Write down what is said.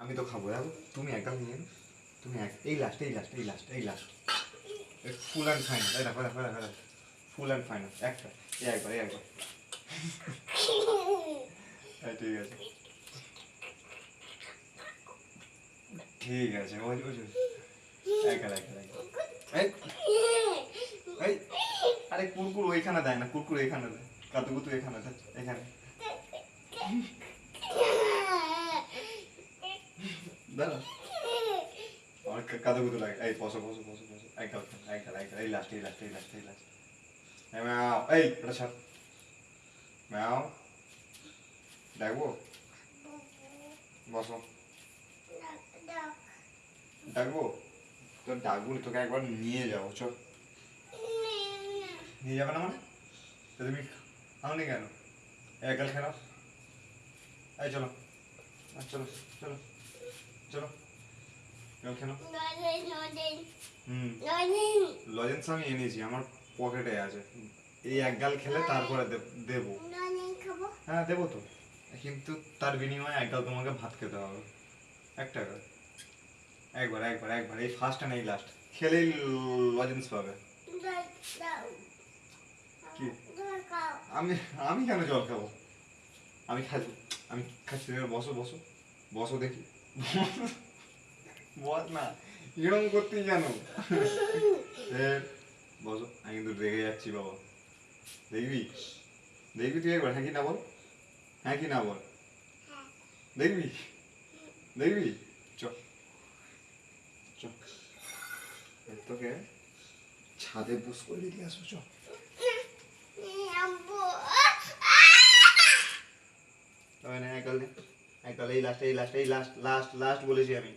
আমি তো খাবো। দেখো তুমি একদম নিয়ে নাও। তুমি এই লাস্ট এই লাস্ট এই লাস্ট এই লাস্ট ফুল অ্যান্ড ফাইনাল। এই দেখো দেখো দেখো দেখো ফুল অ্যান্ড ফাইনাল একটা একবার একবার। ঠিক আছে ঠিক আছে ওই ওই একবার একবার এই এই আরে কুরকুর ওইখানে দেয় না, কুরকুর এখানে দেয়, কাতুকুতু এখানে দেয়, এখানে দাঁড়া আমার কাতুকুতু লাগে। এই বসো বসো বসো বসো একবার একবার একবার এই লাস্ট এই লাস্ট এই লাস্ট এই লাস্ট ম্যাও এই এটা ছাড় ম্যাও ডাকবো বসো ডাকবো তোর ডাকবো তোকে একবার নিয়ে যাবো চল। নিয়ে যাবে না মানে তুমি খাওনি কেন একাল খেলো এই চলো চলো চলো চলো জল খেলো। লজেন্স আমি এনেছি আমার পকেটে আছে, এই এক গাল খেলে তারপরে দেবো। হ্যাঁ দেবো তো, কিন্তু তার বিনিময়ে এক গাল তোমাকে ভাত খেতে হবে। একটা গাল একবার একবার একবার এই ফার্স্ট আর এই লাস্ট খেলেই লজেন্স পাবে। কি আমি আমি কেন জল খাবো? আমি খাচ্ছি, আমি খাচ্ছি। বসো বসো বসো দেখি বস না এরকম করতে জানো। বসো আমি কিন্তু রেগে যাচ্ছি বাবা। দেখবি দেখবি তুই একবার হ্যাঁ কি না বল, হ্যাঁ কি না বল, দেখবি দেখবি চ চ তোকে ছাদে বুস করে দিয়ে আসবো চ। তবে না একদল এই লাস্ট এই লাস্ট এই লাস্ট লাস্ট লাস্ট বলেছি আমি।